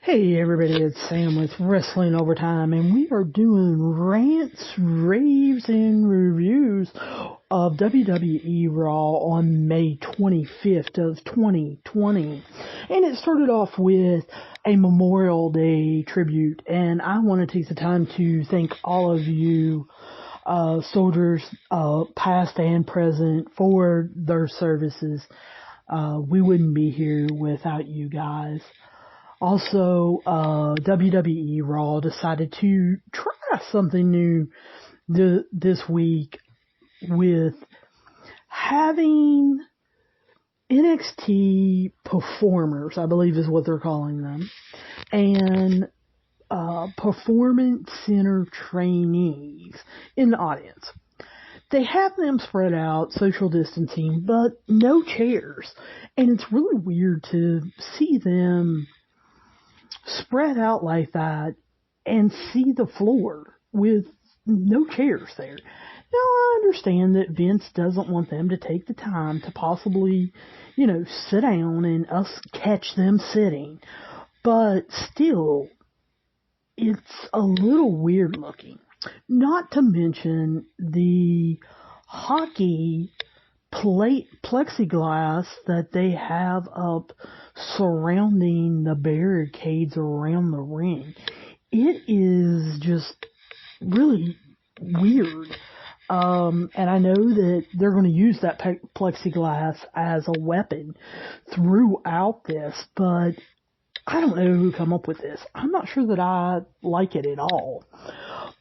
Hey everybody, it's Sam with Wrestling Overtime, and we are doing rants, raves, and reviews of WWE Raw on May 25th of 2020. And it started off with a Memorial Day tribute, and I want to take the time to thank all of you soldiers, past and present, for their services. We wouldn't be here without you guys. Also, WWE Raw decided to try something new this week with having NXT performers, I believe is what they're calling them, and performance center trainees in the audience. They have them spread out, social distancing, but no chairs. And it's really weird to see them spread out like that and see the floor with no chairs there. Now, I understand that Vince doesn't want them to take the time to possibly, sit down and us catch them sitting. But still, it's a little weird looking. Not to mention the hockey plexiglass that they have up surrounding the barricades around the ring. It is just really weird. And I know that they're going to use that plexiglass as a weapon throughout this, but I don't know who come up with this. I'm not sure that I like it at all.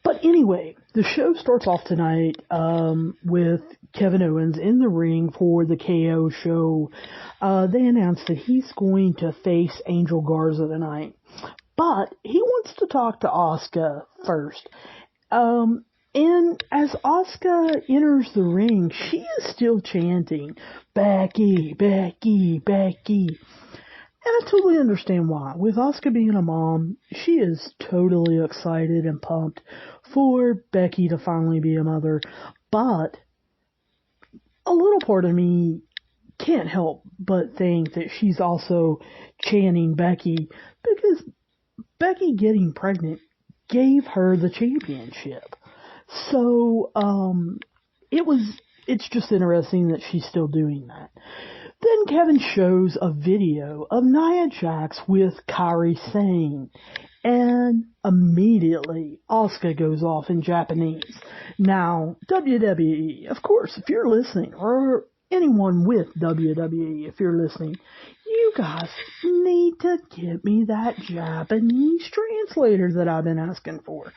But anyway, the show starts off tonight with Kevin Owens in the ring for the KO show. They announced that he's going to face Angel Garza tonight. But he wants to talk to Asuka first. And as Asuka enters the ring, she is still chanting, "Becky, Becky, Becky." And I totally understand why. With Asuka being a mom, she is totally excited and pumped for Becky to finally be a mother. But a little part of me can't help but think that she's also chanting Becky because Becky getting pregnant gave her the championship. So, it's just interesting that she's still doing that. Then Kevin shows a video of Nia Jax with Kairi Sane, and immediately Asuka goes off in Japanese. Now, WWE, of course, if you're listening, or anyone with WWE, if you're listening, you guys need to get me that Japanese translator that I've been asking for.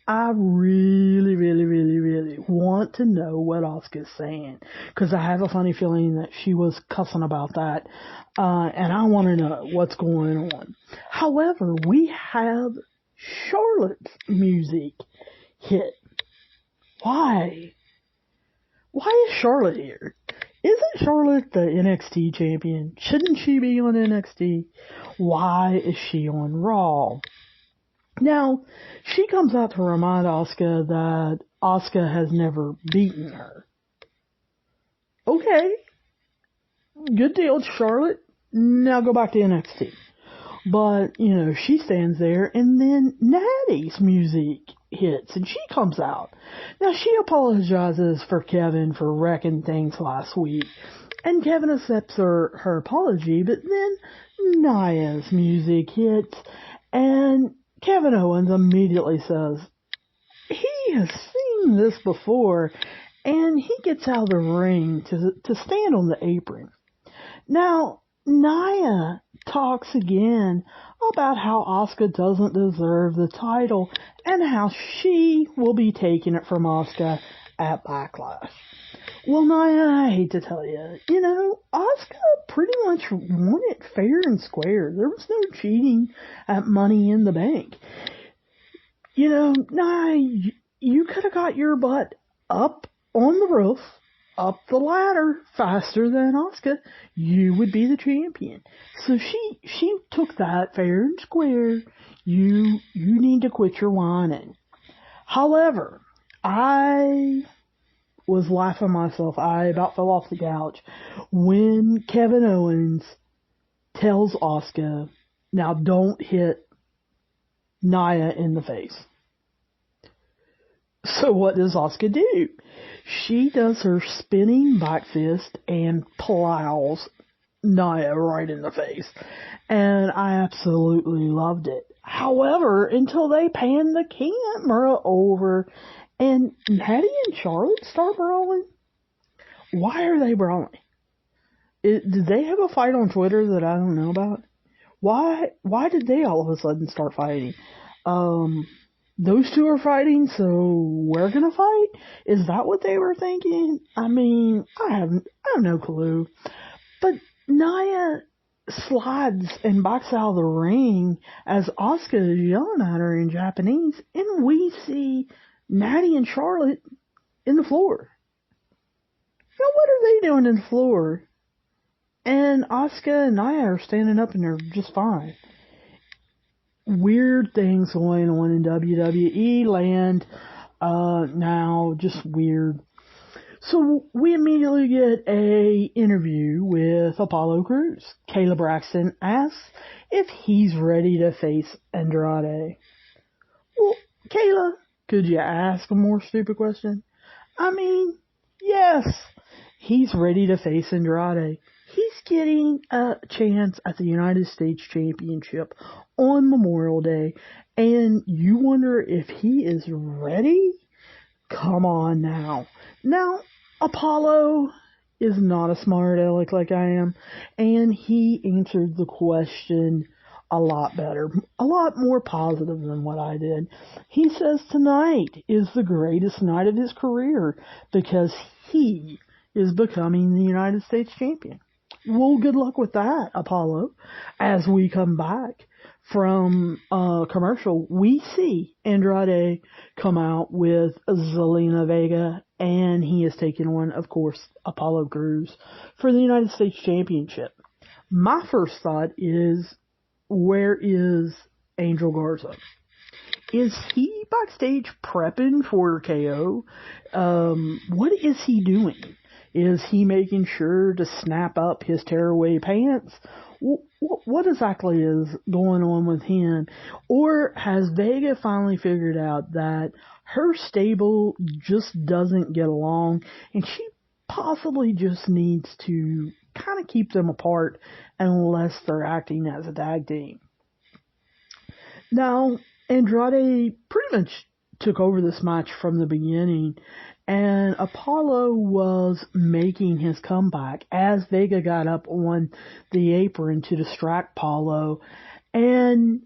I really, really, really, really want to know what Asuka's saying, because I have a funny feeling that she was cussing about that, and I want to know what's going on. However, we have Charlotte's music hit. Why? Why is Charlotte here? Isn't Charlotte the NXT champion? Shouldn't she be on NXT? Why is she on Raw? Now, she comes out to remind Asuka that Asuka has never beaten her. Okay. Good deal, Charlotte. Now go back to NXT. But, she stands there, and then Natty's music hits, and she comes out. Now, she apologizes for Kevin for wrecking things last week, and Kevin accepts her apology, but then Nia's music hits, and Kevin Owens immediately says he has seen this before, and he gets out of the ring to stand on the apron. Now, Nia talks again about how Asuka doesn't deserve the title and how she will be taking it from Asuka at Backlash. Well, Nia, I hate to tell you, Asuka pretty much won it fair and square. There was no cheating at Money in the Bank. Nia, you could have got your butt up on the roof, up the ladder faster than Asuka. You would be the champion. So she took that fair and square. You need to quit your whining. However, I was laughing myself. I about fell off the couch when Kevin Owens tells Asuka Now don't hit Nia in the face. So what does Asuka do? She does her spinning back fist and plows Nia right in the face. And I absolutely loved it. However, until they pan the camera over and Natty and Charlotte start brawling. Why are they brawling? Did they have a fight on Twitter that I don't know about? Why did they all of a sudden start fighting? Those two are fighting, so we're gonna fight? Is that what they were thinking? I mean, I have no clue. But Nia slides and backs out of the ring as Asuka is yelling at her in Japanese, and we see Natty and Charlotte in the floor. Now, what are they doing in the floor? And Asuka and Nia are standing up and they're just fine. Weird things going on in WWE land now, just weird. So we immediately get a interview with Apollo Crews. Kayla Braxton asks if he's ready to face Andrade. Well, Kayla, could you ask a more stupid question? I mean, yes, he's ready to face Andrade. He's getting a chance at the United States Championship on Memorial Day, and you wonder if he is ready? Come on now. Now, Apollo is not a smart aleck like I am, and he answered the question a lot better, a lot more positive than what I did. He says tonight is the greatest night of his career because he is becoming the United States champion. Well, good luck with that, Apollo. As we come back from commercial, we see Andrade come out with Zelina Vega, and he is taking on, of course, Apollo Crews for the United States Championship. My first thought is, where is Angel Garza? Is he backstage prepping for KO? What is he doing? Is he making sure to snap up his tearaway pants? What exactly is going on with him? Or has Vega finally figured out that her stable just doesn't get along and she possibly just needs to kind of keep them apart unless they're acting as a tag team? Now, Andrade pretty much took over this match from the beginning, and Apollo was making his comeback as Vega got up on the apron to distract Apollo, and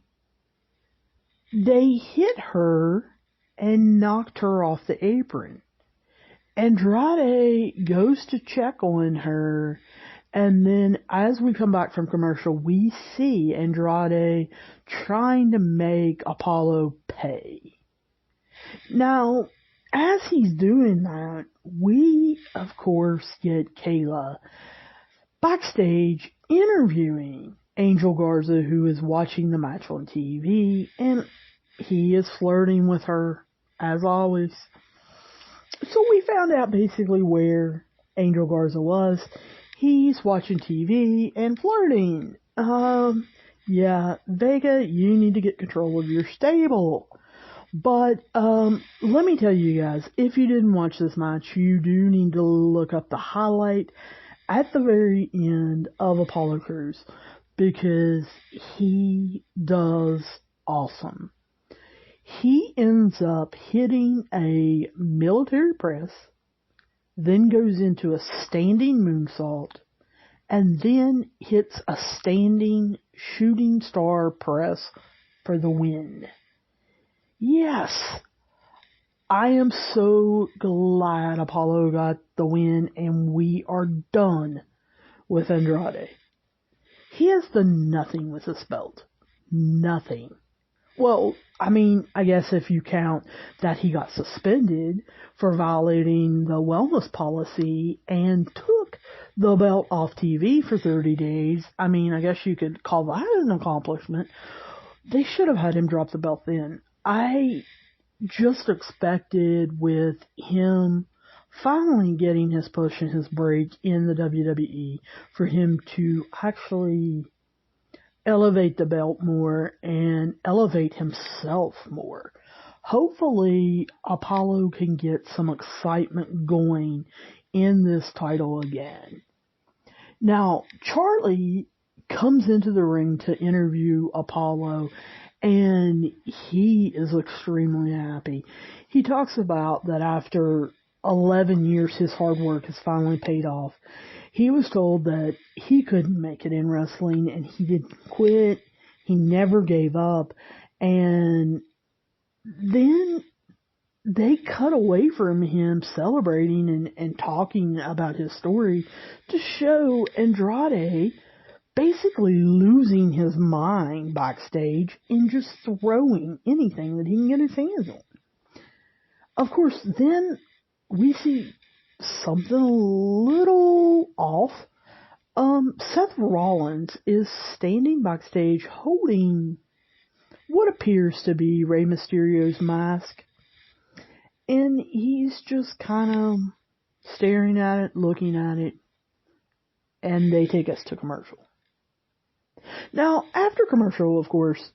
they hit her and knocked her off the apron. Andrade goes to check on her, and then as we come back from commercial, we see Andrade trying to make Apollo pay. Now, as he's doing that, we, of course, get Kayla backstage interviewing Angel Garza, who is watching the match on TV, and he is flirting with her, as always. So we found out basically where Angel Garza was. He's watching TV and flirting. Yeah, Vega, you need to get control of your stable. But let me tell you guys, if you didn't watch this match, you do need to look up the highlight at the very end of Apollo Crews, because he does awesome. He ends up hitting a military press, then goes into a standing moonsault, and then hits a standing shooting star press for the win. Yes, I am so glad Apollo got the win and we are done with Andrade. He has done nothing with this belt. Nothing. Well, I mean, I guess if you count that he got suspended for violating the wellness policy and took the belt off TV for 30 days, I mean, I guess you could call that an accomplishment. They should have had him drop the belt then. I just expected with him finally getting his push and his break in the WWE for him to actually elevate the belt more and elevate himself more. Hopefully, Apollo can get some excitement going in this title again. Now, Charlie comes into the ring to interview Apollo, and he is extremely happy. He talks about that after 11 years, his hard work has finally paid off. He was told that he couldn't make it in wrestling, and he didn't quit. He never gave up. And then they cut away from him celebrating and talking about his story to show Andrade basically losing his mind backstage and just throwing anything that he can get his hands on. Of course, then we see something a little off. Seth Rollins is standing backstage holding what appears to be Rey Mysterio's mask. And he's just kind of staring at it, looking at it, and they take us to commercial. Now, after commercial, of course,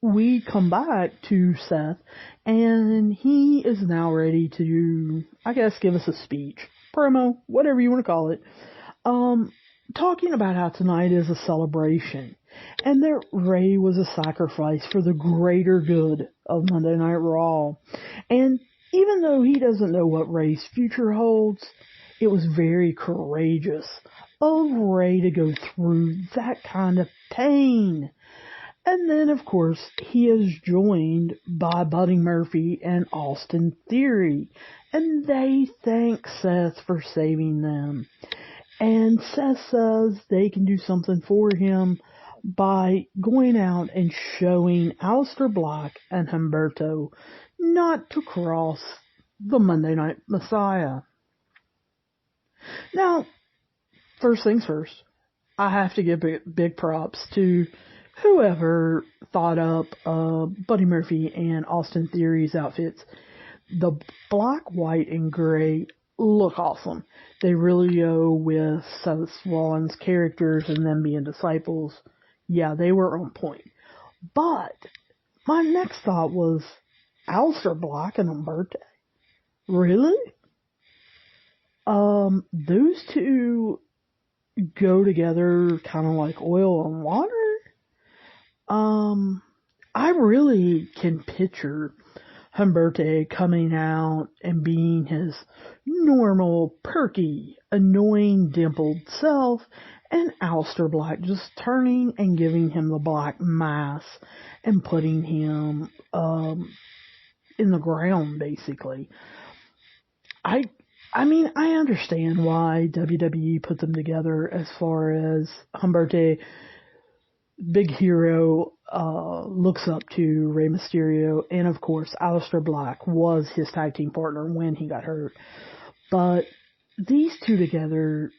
we come back to Seth, and he is now ready to, I guess, give us a speech, promo, whatever you want to call it, talking about how tonight is a celebration, and that Rey was a sacrifice for the greater good of Monday Night Raw. And even though he doesn't know what Rey's future holds, it was very courageous of Rey to go through that kind of pain. And then, of course, he is joined by Buddy Murphy and Austin Theory, and they thank Seth for saving them. And Seth says they can do something for him by going out and showing Aleister Black and Humberto not to cross the Monday Night Messiah. Now, first things first, I have to give big props to whoever thought up Buddy Murphy and Austin Theory's outfits. The black, white, and gray look awesome. They really go with Seth Rollins' characters and them being disciples. Yeah, they were on point. But my next thought was, Aleister Black and Humberto? Really? Those two go together kind of like oil and water? I really can picture Humberto coming out and being his normal, perky, annoying, dimpled self, and Aleister Black just turning and giving him the black mass and putting him in the ground, basically. I mean, I understand why WWE put them together as far as Humberto, big hero, looks up to Rey Mysterio, and of course, Aleister Black was his tag team partner when he got hurt. But these two together,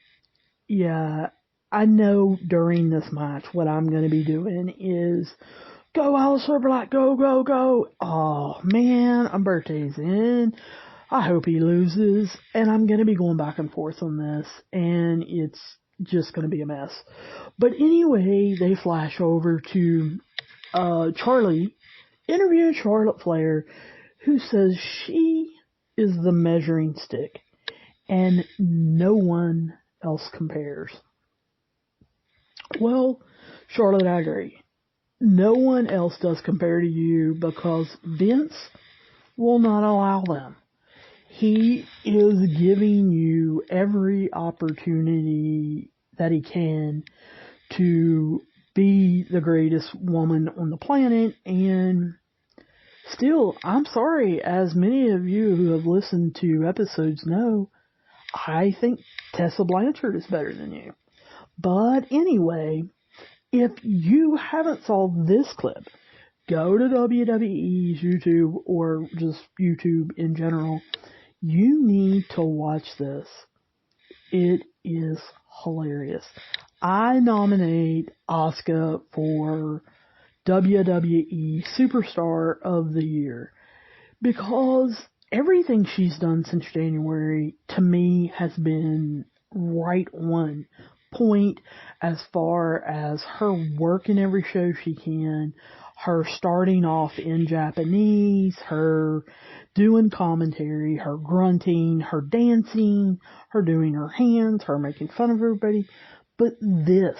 yeah, I know during this match what I'm going to be doing is, go Aleister Black, go, go, go. Oh, man, Humberto's in. I hope he loses, and I'm going to be going back and forth on this, and it's just going to be a mess. But anyway, they flash over to Charlie interviewing Charlotte Flair, who says she is the measuring stick, and no one else compares. Well, Charlotte, I agree. No one else does compare to you because Vince will not allow them. He is giving you every opportunity that he can to be the greatest woman on the planet, and still, I'm sorry, as many of you who have listened to episodes know, I think Tessa Blanchard is better than you. But anyway, if you haven't saw this clip, go to WWE's YouTube or just YouTube in general. You need to watch this. It is hilarious. I nominate Asuka for WWE Superstar of the Year because everything she's done since January, to me, has been right on point as far as her working every show she can, her starting off in Japanese, her doing commentary, her grunting, her dancing, her doing her hands, her making fun of everybody. But this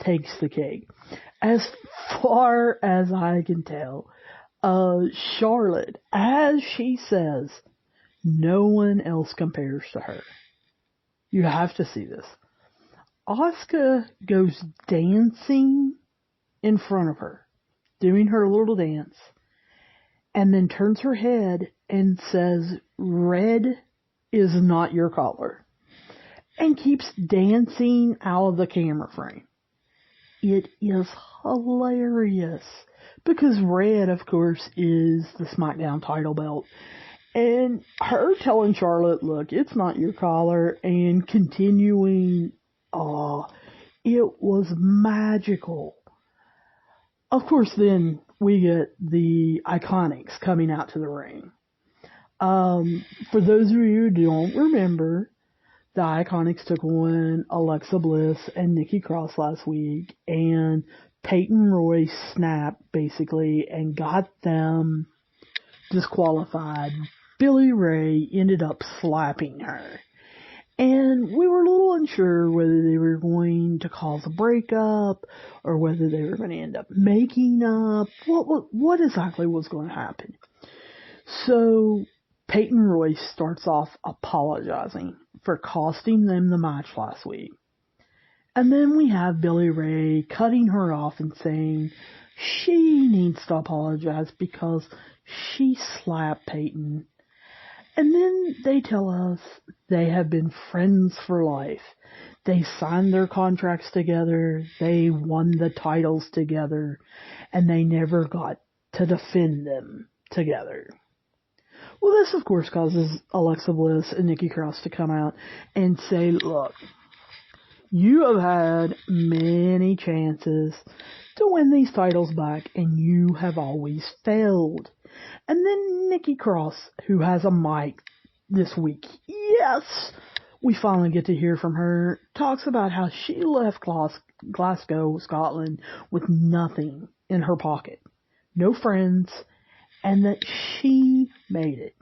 takes the cake. As far as I can tell, Charlotte, as she says, no one else compares to her. You have to see this. Asuka goes dancing in front of her, doing her little dance, and then turns her head and says, "Red is not your color," and keeps dancing out of the camera frame. It is hilarious because red, of course, is the SmackDown title belt. And her telling Charlotte, look, it's not your collar, and continuing, it was magical. Of course, then we get the Iconics coming out to the ring. For those of you who don't remember, the Iconics took on Alexa Bliss and Nikki Cross last week, and Peyton Royce snapped, basically, and got them disqualified. Billy Ray ended up slapping her. And we were a little unsure whether they were going to cause a breakup or whether they were going to end up making up. What exactly was going to happen? So Peyton Royce starts off apologizing for costing them the match last week. And then we have Billy Ray cutting her off and saying she needs to apologize because she slapped Peyton. And then they tell us they have been friends for life. They signed their contracts together. They won the titles together. And they never got to defend them together. Well, this, of course, causes Alexa Bliss and Nikki Cross to come out and say, look, you have had many chances to win these titles back, and you have always failed. And then Nikki Cross, who has a mic this week, yes, we finally get to hear from her, talks about how she left Glasgow, Scotland, with nothing in her pocket, no friends, and that she made it.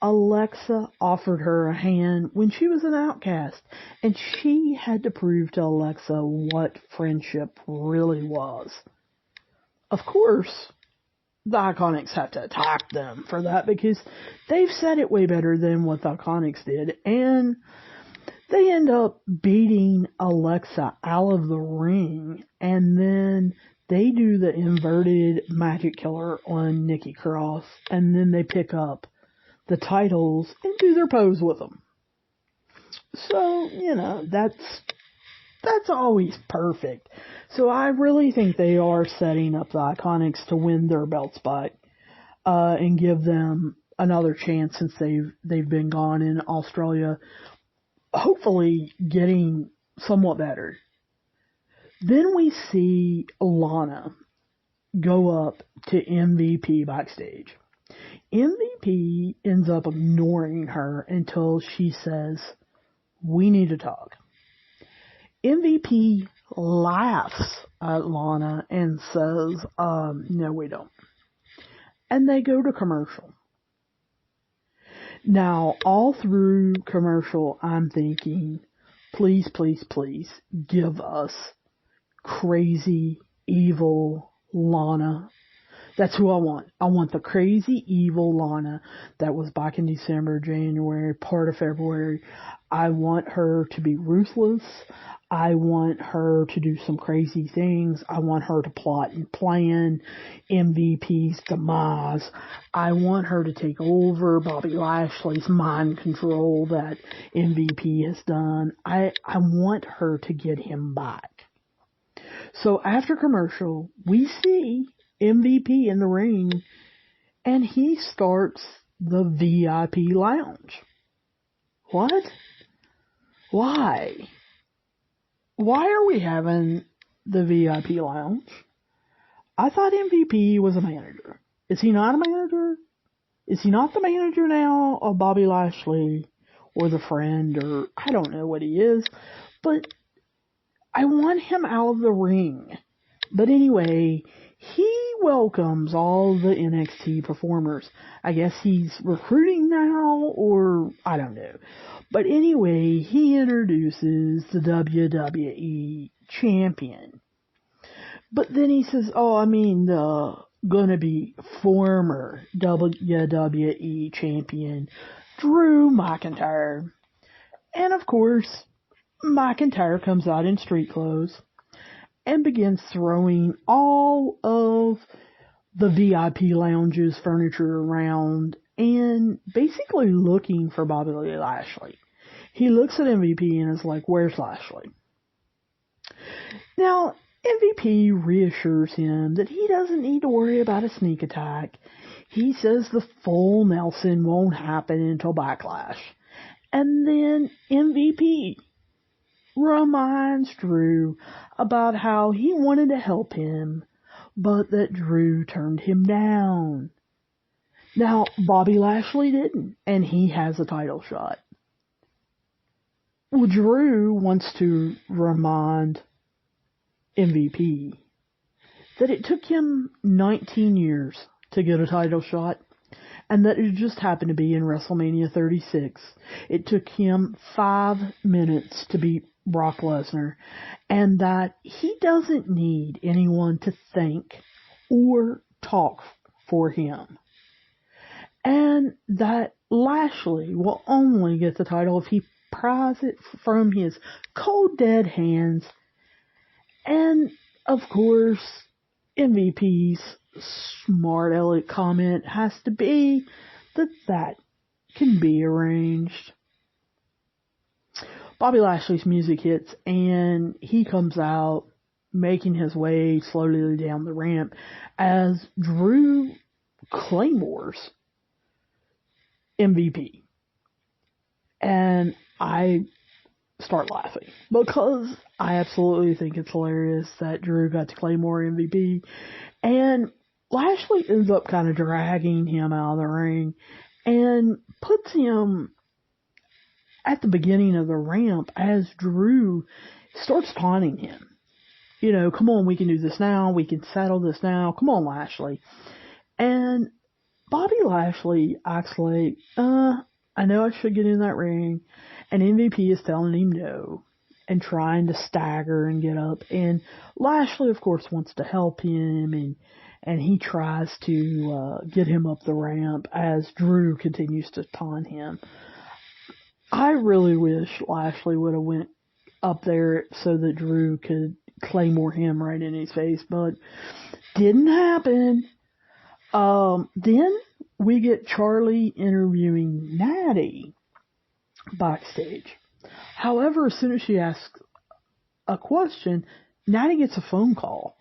Alexa offered her a hand when she was an outcast, and she had to prove to Alexa what friendship really was. Of course, the Iconics have to attack them for that because they've said it way better than what the Iconics did, and they end up beating Alexa out of the ring, and then they do the inverted magic killer on Nikki Cross, and then they pick up the titles and do their pose with them. So, that's always perfect. So I really think they are setting up the Iconics to win their belts back, and give them another chance since they've been gone in Australia, hopefully getting somewhat better. Then we see Lana go up to MVP backstage. MVP ends up ignoring her until she says, "We need to talk." MVP laughs at Lana and says, "No, we don't." And they go to commercial. Now, all through commercial, I'm thinking, please, please, please give us crazy, evil Lana. That's who I want. I want the crazy, evil Lana that was back in December, January, part of February. I want her to be ruthless. I want her to do some crazy things. I want her to plot and plan MVP's demise. I want her to take over Bobby Lashley's mind control that MVP has done. I want her to get him back. So after commercial, we see MVP in the ring, and he starts the VIP lounge. What? Why? Why are we having the VIP lounge? I thought MVP was a manager. Is he not a manager? Is he not the manager now of Bobby Lashley or the friend, or I don't know what he is, but I want him out of the ring. But anyway, he welcomes all the NXT performers. I guess he's recruiting now, or I don't know. But anyway, he introduces the WWE champion. But then he says, the gonna be former WWE champion, Drew McIntyre. And of course, McIntyre comes out in street clothes and begins throwing all of the VIP lounge's furniture around and basically looking for Bobby Lashley. He looks at MVP and is like, "Where's Lashley?" Now, MVP reassures him that he doesn't need to worry about a sneak attack. He says the full Nelson won't happen until Backlash. And then MVP reminds Drew about how he wanted to help him, but that Drew turned him down. Now, Bobby Lashley didn't, and he has a title shot. Well, Drew wants to remind MVP that it took him 19 years to get a title shot, and that it just happened to be in WrestleMania 36. It took him 5 minutes to beat Brock Lesnar, and that he doesn't need anyone to think or talk for him. And that Lashley will only get the title if he pries it from his cold dead hands. And of course, MVP's smart aleck comment has to be that can be arranged. Bobby Lashley's music hits and he comes out making his way slowly down the ramp as Drew claymores MVP. And I start laughing because I absolutely think it's hilarious that Drew got to claymore MVP, and Lashley ends up kind of dragging him out of the ring and puts him at the beginning of the ramp as Drew starts taunting him. You know, "Come on, we can do this now. We can settle this now. Come on, Lashley." And Bobby Lashley acts like, I know I should get in that ring. And MVP is telling him no and trying to stagger and get up. And Lashley, of course, wants to help him and he tries to get him up the ramp as Drew continues to taunt him. I really wish Lashley would have went up there so that Drew could claymore him right in his face, but didn't happen. Then we get Charlie interviewing Natty backstage. However, as soon as she asks a question, Natty gets a phone call.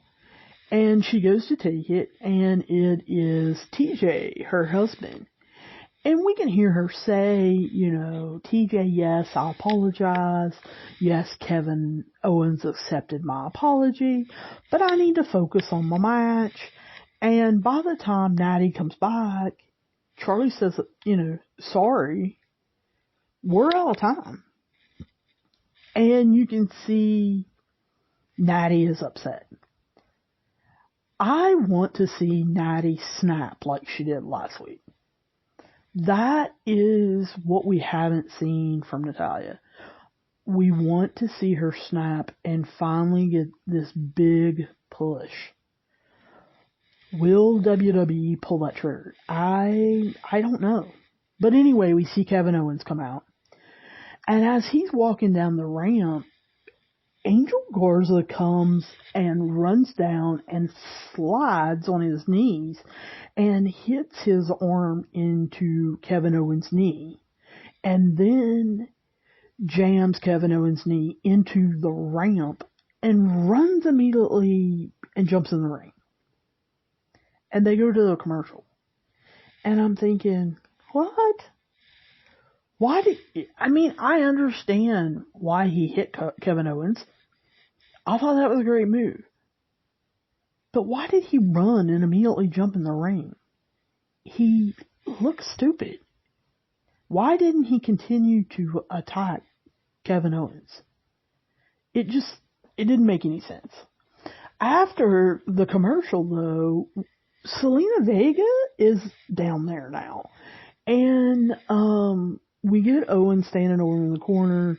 And she goes to take it, and it is TJ, her husband. And we can hear her say, "TJ, yes, I apologize. Yes, Kevin Owens accepted my apology, but I need to focus on my match." And by the time Natty comes back, Charlie says, "Sorry, we're out of time." And you can see Natty is upset. I want to see Natty snap like she did last week. That is what we haven't seen from Natalya. We want to see her snap and finally get this big push. Will WWE pull that trigger? I don't know. But anyway, we see Kevin Owens come out. And as he's walking down the ramp, Angel Garza comes and runs down and slides on his knees and hits his arm into Kevin Owens' knee. And then jams Kevin Owens' knee into the ramp and runs immediately and jumps in the ring. And they go to the commercial. And I'm thinking, what? I understand why he hit Kevin Owens. I thought that was a great move. But why did he run and immediately jump in the ring? He looked stupid. Why didn't he continue to attack Kevin Owens? It it didn't make any sense. After the commercial, though, Selena Vega is down there now. And we get Owens standing over in the corner,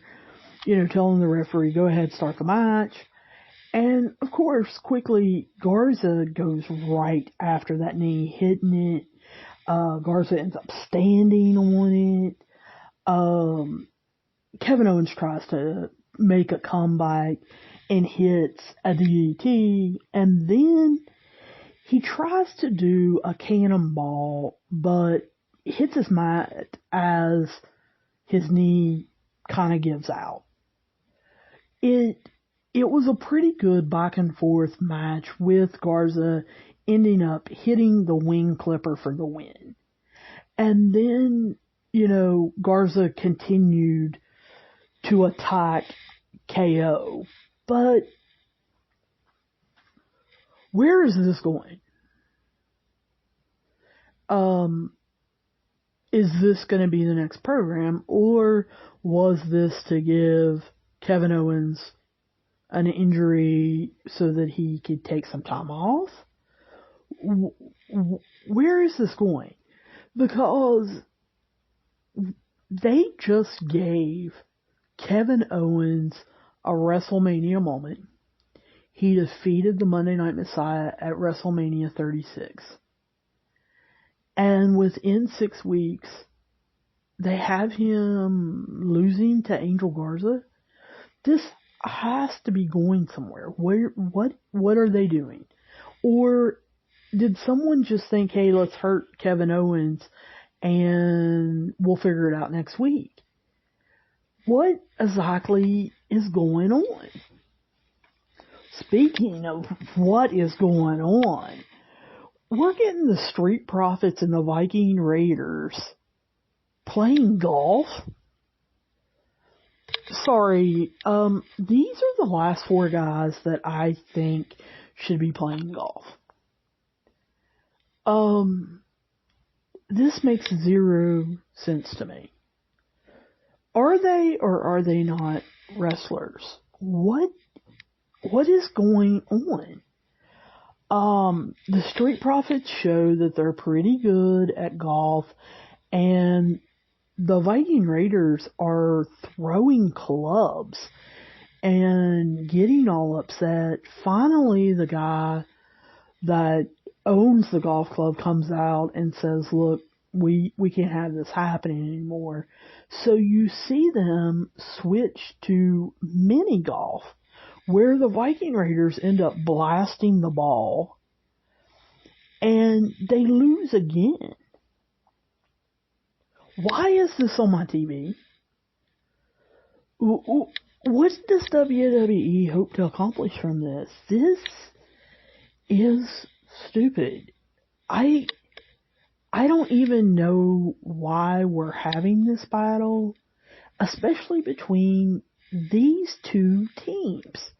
telling the referee, go ahead, start the match. And, of course, quickly, Garza goes right after that knee, hitting it. Garza ends up standing on it. Kevin Owens tries to make a comeback and hits a DDT, and then he tries to do a cannonball, but hits his mat as his knee kind of gives out. It was a pretty good back and forth match with Garza ending up hitting the wing clipper for the win. And then, Garza continued to attack KO. But where is this going? Is this going to be the next program, or was this to give Kevin Owens an injury so that he could take some time off? Where is this going? Because they just gave Kevin Owens a WrestleMania moment. He defeated the Monday Night Messiah at WrestleMania 36. And within 6 weeks, they have him losing to Angel Garza. This has to be going somewhere. What are they doing? Or did someone just think, hey, let's hurt Kevin Owens and we'll figure it out next week? What exactly is going on? Speaking of what is going on, we're getting the Street Profits and the Viking Raiders playing golf. Sorry, these are the last 4 guys that I think should be playing golf. This makes 0 sense to me. Are they or are they not wrestlers? What is going on? The Street Profits show that they're pretty good at golf, and the Viking Raiders are throwing clubs and getting all upset. Finally, the guy that owns the golf club comes out and says, look, we can't have this happening anymore. So you see them switch to mini golf, where the Viking Raiders end up blasting the ball, and they lose again. Why is this on my TV? What does WWE hope to accomplish from this? This is stupid. I don't even know why we're having this battle, especially between these 2 teams.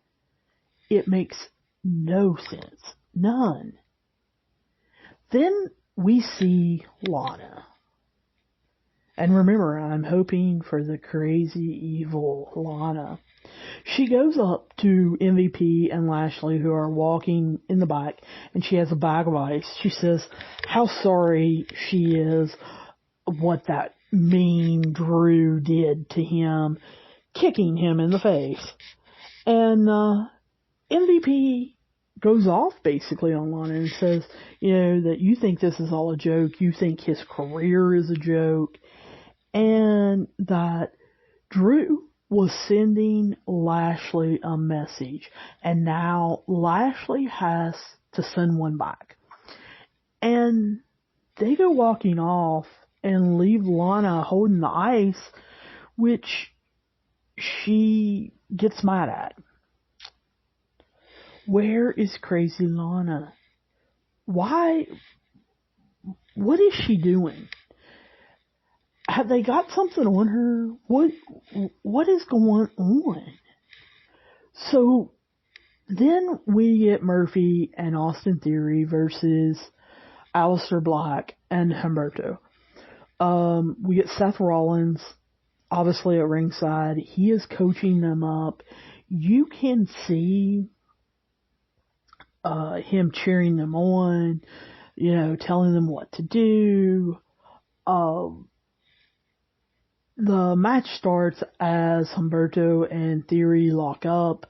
It makes no sense. None. Then we see Lana. And remember, I'm hoping for the crazy evil Lana. She goes up to MVP and Lashley, who are walking in the back, and she has a bag of ice. She says how sorry she is what that mean Drew did to him, kicking him in the face. And MVP goes off basically on Lana and says, that you think this is all a joke. You think his career is a joke. And that Drew was sending Lashley a message, and now Lashley has to send one back. And they go walking off and leave Lana holding the ice, which she gets mad at. Where is crazy Lana? Why? What is she doing? Have they got something on her? What is going on? So then we get Murphy and Austin Theory versus Aleister Black and Humberto. We get Seth Rollins, obviously at ringside. He is coaching them up. you can see him cheering them on, telling them what to do. The match starts as Humberto and Theory lock up.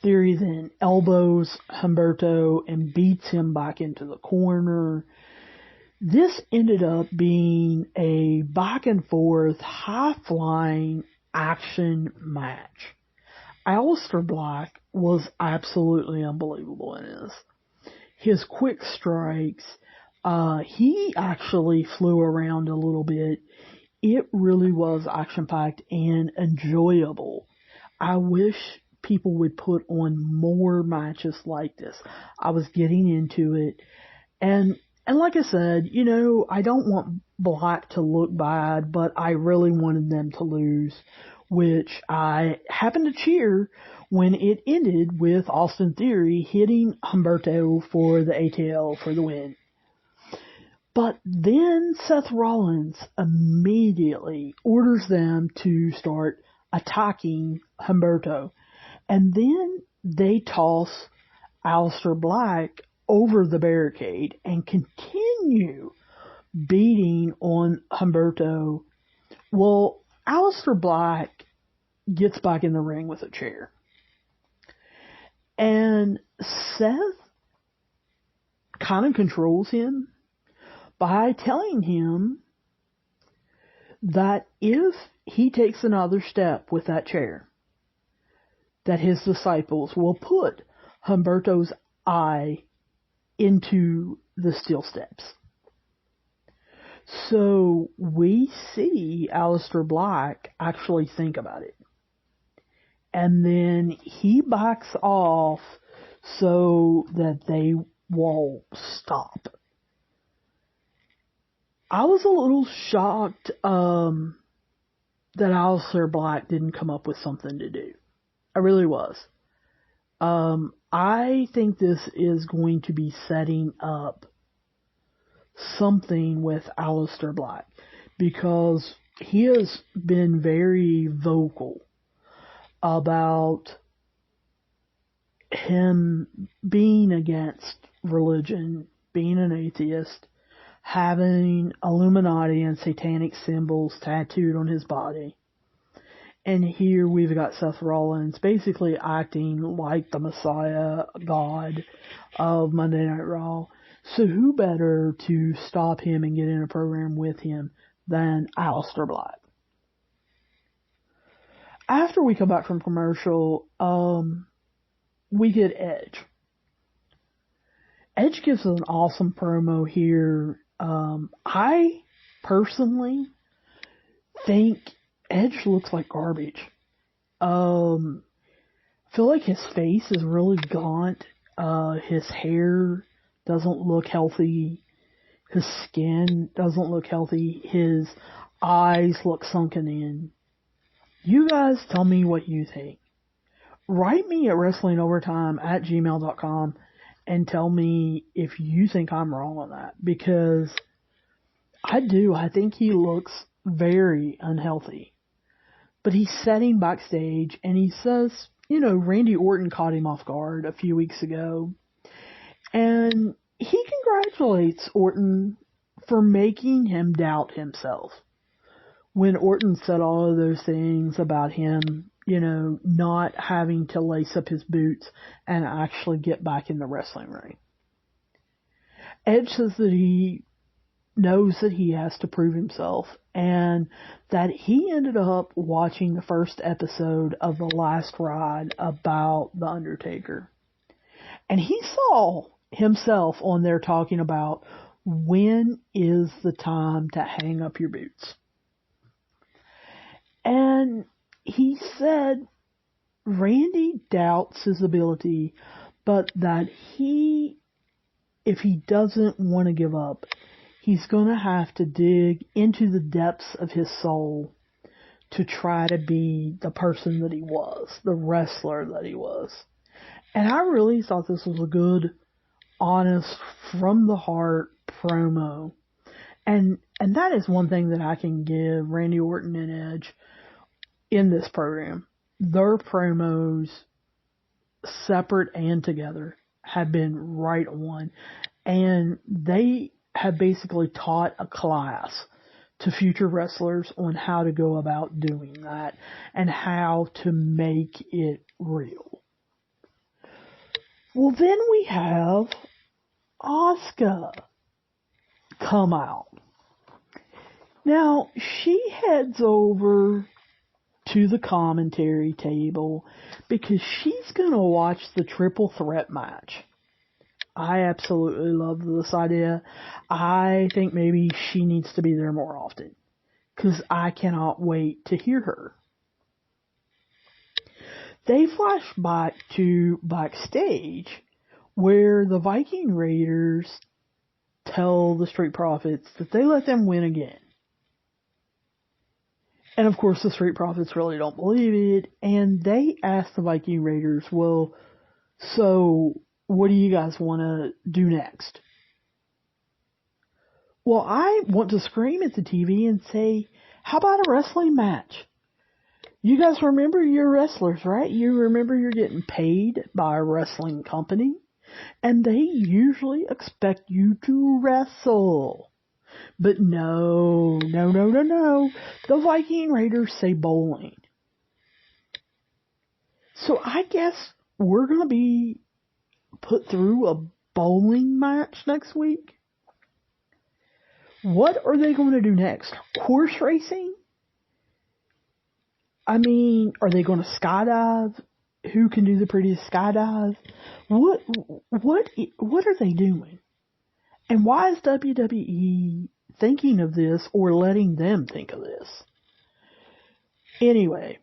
Theory then elbows Humberto and beats him back into the corner. This ended up being a back and forth, high-flying action match. Aleister Black was absolutely unbelievable in this. His quick strikes, he actually flew around a little bit. It really was action-packed and enjoyable. I wish people would put on more matches like this. I was getting into it, and like I said, I don't want Black to look bad, but I really wanted them to lose, which I happened to cheer when it ended with Austin Theory hitting Humberto for the ATL for the win. But then Seth Rollins immediately orders them to start attacking Humberto. And then they toss Aleister Black over the barricade and continue beating on Humberto. Well, Aleister Black gets back in the ring with a chair. And Seth kind of controls him by telling him that if he takes another step with that chair, that his disciples will put Humberto's eye into the steel steps. So we see Aleister Black actually think about it. And then he backs off so that they won't stop. I was a little shocked that Aleister Black didn't come up with something to do. I really was. I think this is going to be setting up something with Aleister Black, because he has been very vocal about him being against religion, being an atheist, having Illuminati and satanic symbols tattooed on his body. And here we've got Seth Rollins basically acting like the Messiah, God of Monday Night Raw. So who better to stop him and get in a program with him than Aleister Black? After we come back from commercial, we get Edge. Edge gives us an awesome promo here. I personally think Edge looks like garbage. I feel like his face is really gaunt. His hair doesn't look healthy. His skin doesn't look healthy. His eyes look sunken in. You guys tell me what you think. Write me at wrestlingovertime@gmail.com and tell me if you think I'm wrong on that, because I do. I think he looks very unhealthy. But he's sitting backstage and he says, Randy Orton caught him off guard a few weeks ago. And he congratulates Orton for making him doubt himself. When Orton said all of those things about him, not having to lace up his boots and actually get back in the wrestling ring. Edge says that he knows that he has to prove himself, and that he ended up watching the first episode of The Last Ride about The Undertaker. And he saw himself on there talking about when is the time to hang up your boots. And he said Randy doubts his ability, but that if he doesn't want to give up, he's going to have to dig into the depths of his soul to try to be the person that he was, the wrestler that he was. And I really thought this was a good, honest, from the heart promo. And that is one thing that I can give Randy Orton and Edge in this program. their promos, separate and together, have been right on. And they have basically taught a class to future wrestlers on how to go about doing that and how to make it real. Well, then we have Asuka come out. Now, she heads over to the commentary table because she's going to watch the triple threat match. I absolutely love this idea. I think maybe she needs to be there more often because I cannot wait to hear her. They flash back to backstage where the Viking Raiders tell the Street Profits that they let them win again. And of course the Street Profits really don't believe it, and they ask the Viking Raiders, well, so what do you guys want to do next? Well, I want to scream at the TV and say, how about a wrestling match? You guys remember you're wrestlers, right? You remember you're getting paid by a wrestling company, and they usually expect you to wrestle. But no. The Viking Raiders say bowling. So I guess we're going to be put through a bowling match next week. What are they going to do next? Horse racing? I mean, are they going to skydive? Who can do the prettiest skydive? What are they doing? And why is WWE thinking of this or letting them think of this? Anyway,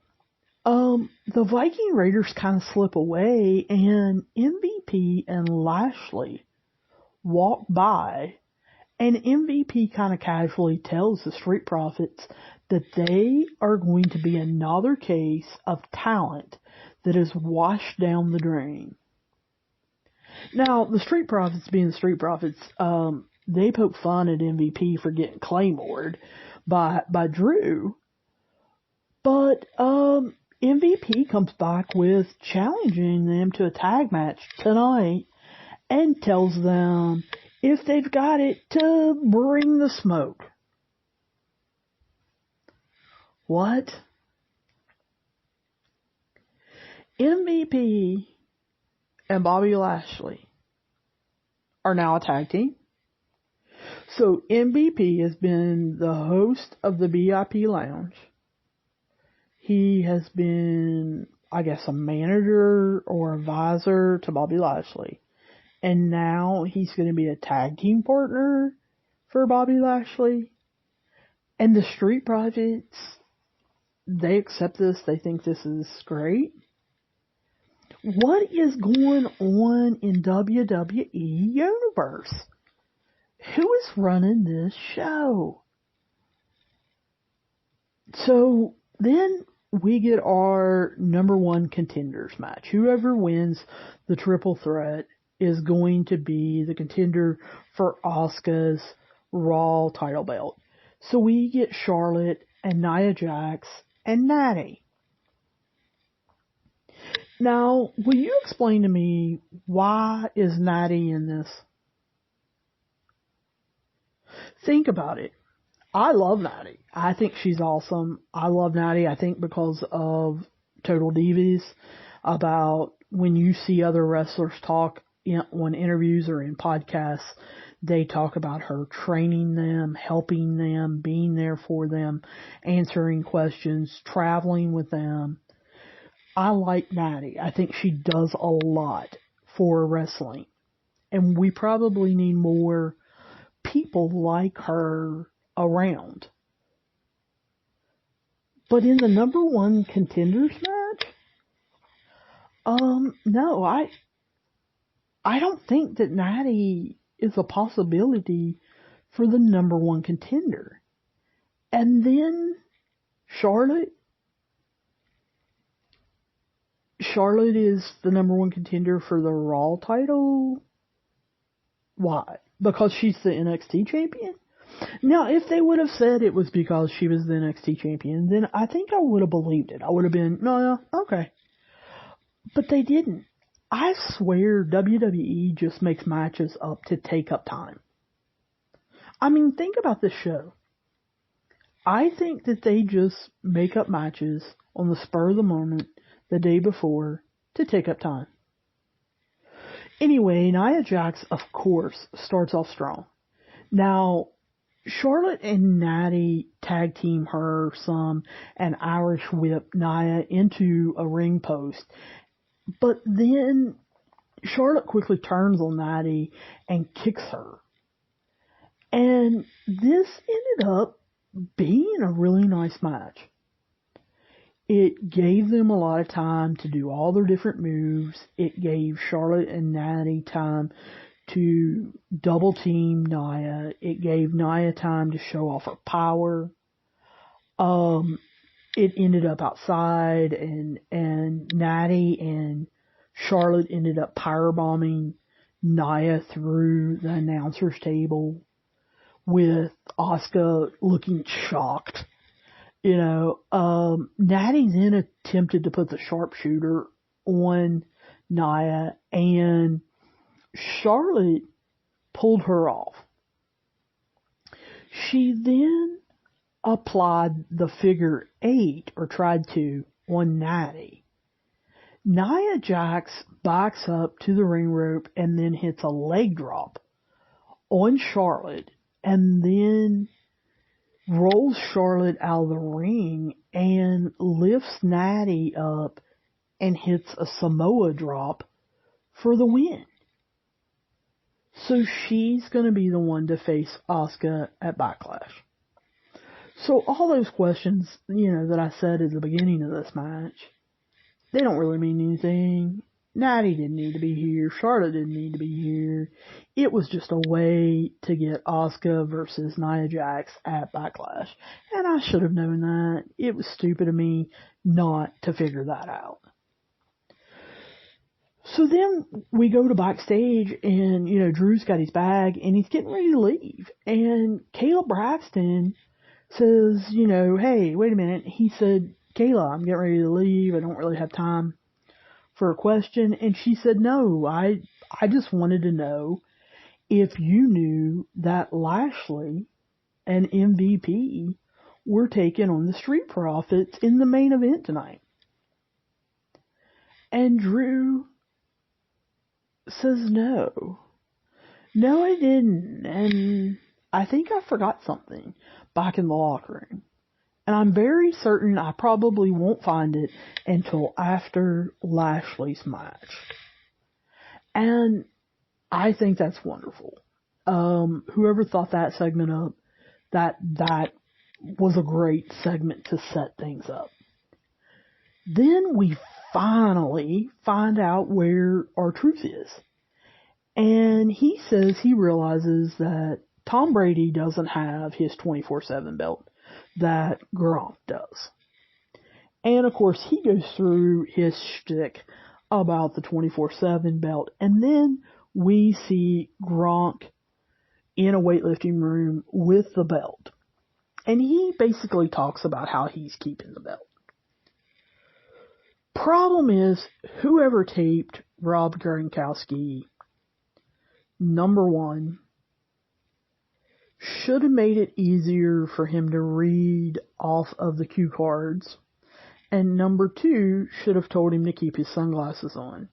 the Viking Raiders kind of slip away and MVP and Lashley walk by, and MVP kind of casually tells the Street Profits that they are going to be another case of talent that is washed down the drain. Now, the Street Profits being the Street Profits, they poke fun at MVP for getting Claymored by Drew. But MVP comes back with challenging them to a tag match tonight and tells them if they've got it to bring the smoke. What? MVP and Bobby Lashley are now a tag team. So MVP has been the host of the VIP Lounge. He has been, I guess, a manager or advisor to Bobby Lashley. And now he's going to be a tag team partner for Bobby Lashley. And the Street Profits, they accept this. They think this is great. What is going on in WWE Universe? Who is running this show? So then we get our number one contenders match. Whoever wins the triple threat is going to be the contender for Asuka's Raw title belt. So we get Charlotte and Nia Jax and Natty. Now, will you explain to me why is Natty in this? Think about it. I love Natty. I think she's awesome. I love Natty, I think, because of Total Divas, about when you see other wrestlers talk on interviews or in podcasts, they talk about her training them, helping them, being there for them, answering questions, traveling with them. I like Natty. I think she does a lot for wrestling. And we probably need more people like her around. But in the number one contenders match, no, I don't think that Natty is a possibility for the number one contender. And then Charlotte is the number one contender for the Raw title. Why? Because she's the NXT champion? Now, if they would have said it was because she was the NXT champion, then I think I would have believed it. I would have been, no, okay. But they didn't. I swear WWE just makes matches up to take up time. I mean, think about this show. I think that they just make up matches on the spur of the moment the day before to take up time. Anyway, Nia Jax, of course, starts off strong. Now, Charlotte and Natty tag team her some and Irish whip Nia into a ring post. But then Charlotte quickly turns on Natty and kicks her. And this ended up being a really nice match. It gave them a lot of time to do all their different moves. It gave Charlotte and Natty time to double team Nia. It gave Nia time to show off her power. It ended up outside and Natty and Charlotte ended up powerbombing Nia through the announcer's table with Asuka looking shocked. You know, Natty then attempted to put the sharpshooter on Nia, and Charlotte pulled her off. She then applied the figure 8, or tried to, on Natty. Nia Jax backs up to the ring rope and then hits a leg drop on Charlotte, and then rolls Charlotte out of the ring and lifts Natty up and hits a Samoa drop for the win. So she's going to be the one to face Asuka at Backlash. So all those questions, that I said at the beginning of this match, they don't really mean anything. Natty didn't need to be here. Charlotte didn't need to be here. It was just a way to get Asuka versus Nia Jax at Backlash. And I should have known that. It was stupid of me not to figure that out. So then we go to backstage and, Drew's got his bag and he's getting ready to leave. And Kayla Braxton says, hey, wait a minute. He said, Kayla, I'm getting ready to leave. I don't really have time for a question. And she said, no, I just wanted to know if you knew that Lashley and MVP were taking on the Street Profits in the main event tonight. And Drew says, no, I didn't. And I think I forgot something back in the locker room. And I'm very certain I probably won't find it until after Lashley's match. And I think that's wonderful. Whoever thought that segment up, that was a great segment to set things up. Then we finally find out where R-Truth is. And he says he realizes that Tom Brady doesn't have his 24/7 belt that Gronk does. And of course he goes through his shtick about the 24/7 belt, and then we see Gronk in a weightlifting room with the belt. And he basically talks about how he's keeping the belt. Problem is, whoever taped Rob Gronkowski, number one, should have made it easier for him to read off of the cue cards. And number two, should have told him to keep his sunglasses on.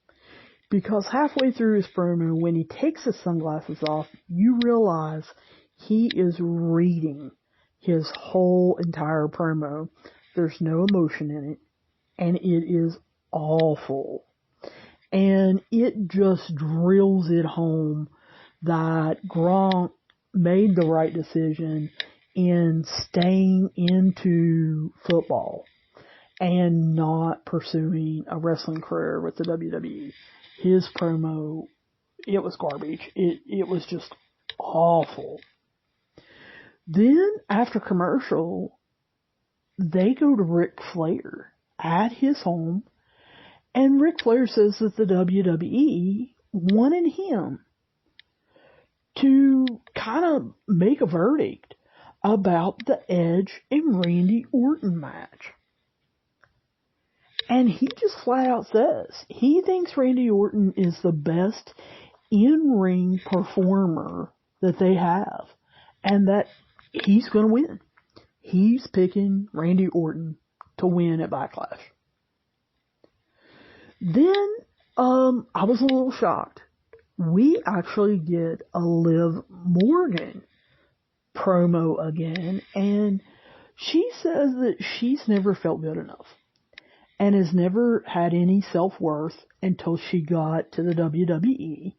Because halfway through his promo, when he takes his sunglasses off, you realize he is reading his whole entire promo. There's no emotion in it. And it is awful. And it just drills it home that Gronk made the right decision in staying into football and not pursuing a wrestling career with the WWE. His promo, it was garbage. It was just awful. Then, after commercial, they go to Ric Flair at his home, and Ric Flair says that the WWE wanted him to kind of make a verdict about the Edge and Randy Orton match. And he just flat out says he thinks Randy Orton is the best in-ring performer that they have, and that he's going to win. He's picking Randy Orton to win at Backlash. Then, I was a little shocked. We actually get a Liv Morgan promo again, and she says that she's never felt good enough and has never had any self-worth until she got to the WWE.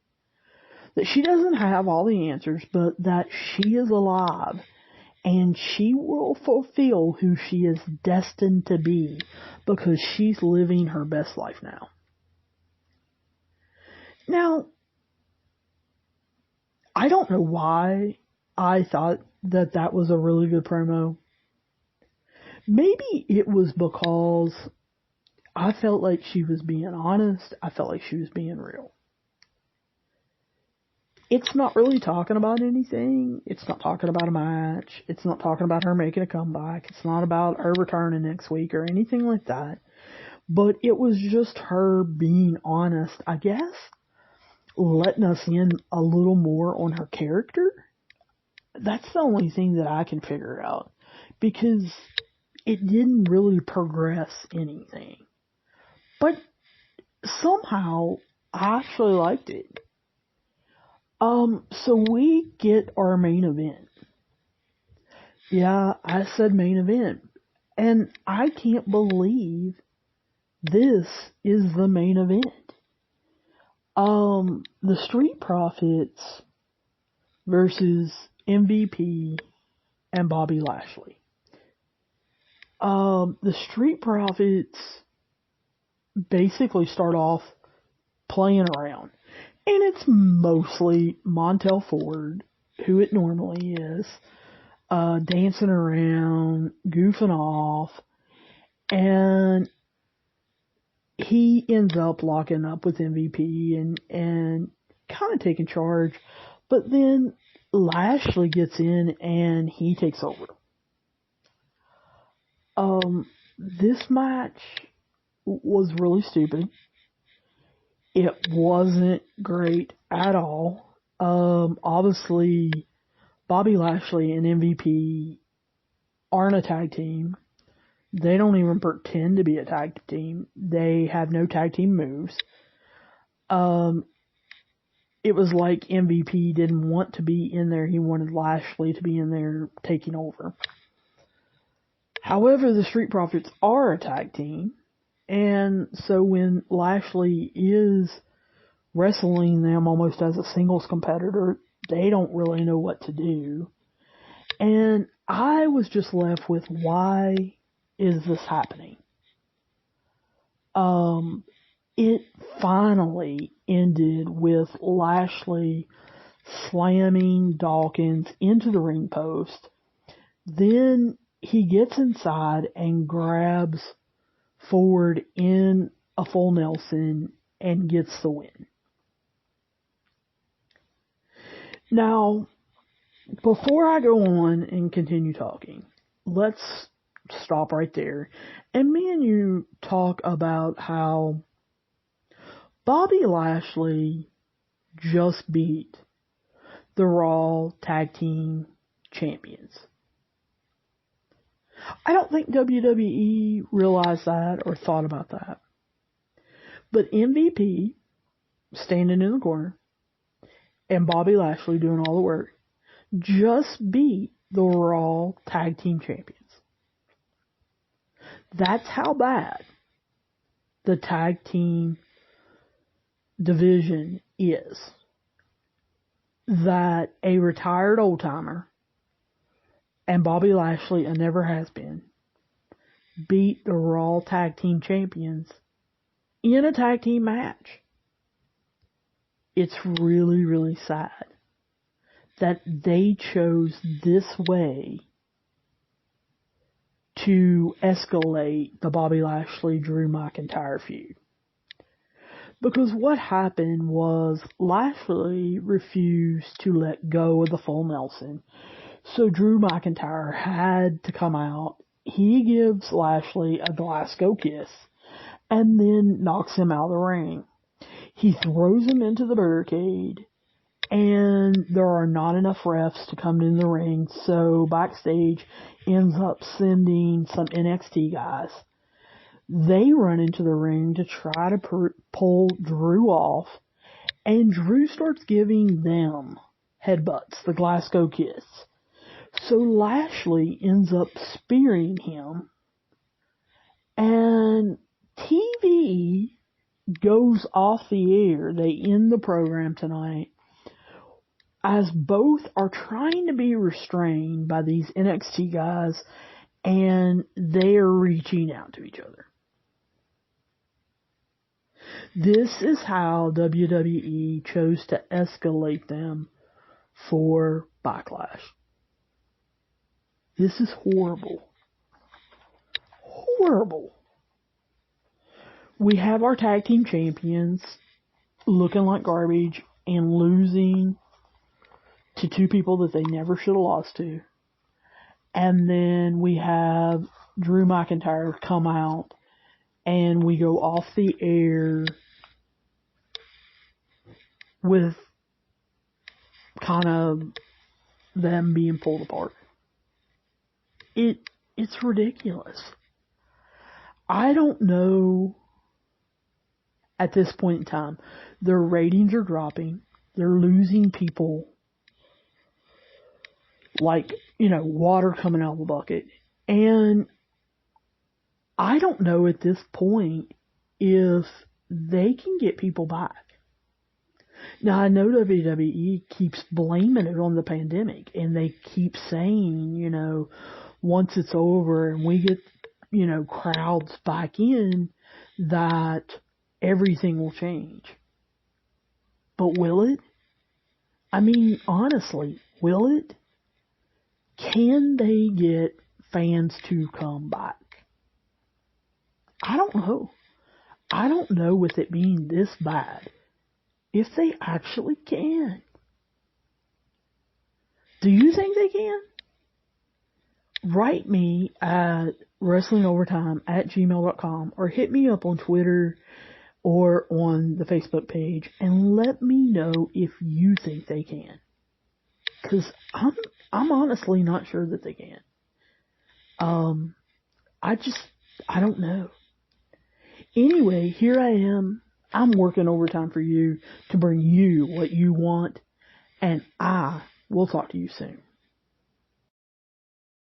That she doesn't have all the answers, but that she is alive and she will fulfill who she is destined to be because she's living her best life now. Now, I don't know why I thought that that was a really good promo. Maybe it was because I felt like she was being honest. I felt like she was being real. It's not really talking about anything. It's not talking about a match. It's not talking about her making a comeback. It's not about her returning next week or anything like that. But it was just her being honest, I guess, letting us in a little more on her character. That's the only thing that I can figure out, because it didn't really progress anything. But somehow I actually liked it. So we get our main event. Yeah, I said main event. And I can't believe this is the main event. The Street Profits versus MVP and Bobby Lashley. The Street Profits basically start off playing around. And it's mostly Montel Ford, who it normally is, dancing around, goofing off, and he ends up locking up with MVP and kind of taking charge, but then Lashley gets in and he takes over. This match was really stupid. It wasn't great at all. Obviously, Bobby Lashley and MVP aren't a tag team. They don't even pretend to be a tag team. They have no tag team moves. It was like MVP didn't want to be in there. He wanted Lashley to be in there taking over. However, the Street Profits are a tag team. And so when Lashley is wrestling them almost as a singles competitor, they don't really know what to do. And I was just left with, why is this happening? It finally ended with Lashley slamming Dawkins into the ring post. Then he gets inside and grabs Ford in a full Nelson and gets the win. Now, before I go on and continue talking, let's stop right there and me and you talk about how Bobby Lashley just beat the Raw Tag Team Champions. I don't think WWE realized that or thought about that. But MVP, standing in the corner, and Bobby Lashley doing all the work, just beat the Raw Tag Team Champions. That's how bad the tag team division is. That a retired old-timer and Bobby Lashley, and never has been, beat the Raw Tag Team Champions in a tag team match. It's really, really sad that they chose this way to escalate the Bobby Lashley-Drew McIntyre feud. Because what happened was Lashley refused to let go of the full Nelson. So Drew McIntyre had to come out. He gives Lashley a Glasgow kiss and then knocks him out of the ring. He throws him into the barricade, and there are not enough refs to come in the ring, so backstage ends up sending some NXT guys. They run into the ring to try to pull Drew off, and Drew starts giving them headbutts, the Glasgow kiss. So Lashley ends up spearing him, and TV goes off the air. They end the program tonight as both are trying to be restrained by these NXT guys, and they are reaching out to each other. This is how WWE chose to escalate them for Backlash. This is horrible. Horrible. We have our tag team champions looking like garbage and losing to two people that they never should have lost to. And then we have Drew McIntyre come out and we go off the air with kind of them being pulled apart. It's ridiculous. I don't know at this point in time. Their ratings are dropping. They're losing people like, water coming out of a bucket. And I don't know at this point if they can get people back. Now, I know WWE keeps blaming it on the pandemic, and they keep saying, once it's over and we get, crowds back in, that everything will change. But will it? I mean, honestly, will it? Can they get fans to come back? I don't know. I don't know with it being this bad if they actually can. Do you think they can? Write me at wrestlingovertime@gmail.com or hit me up on Twitter or on the Facebook page and let me know if you think they can. Because I'm honestly not sure that they can. I don't know. Anyway, here I am. I'm working overtime for you to bring you what you want, and I will talk to you soon.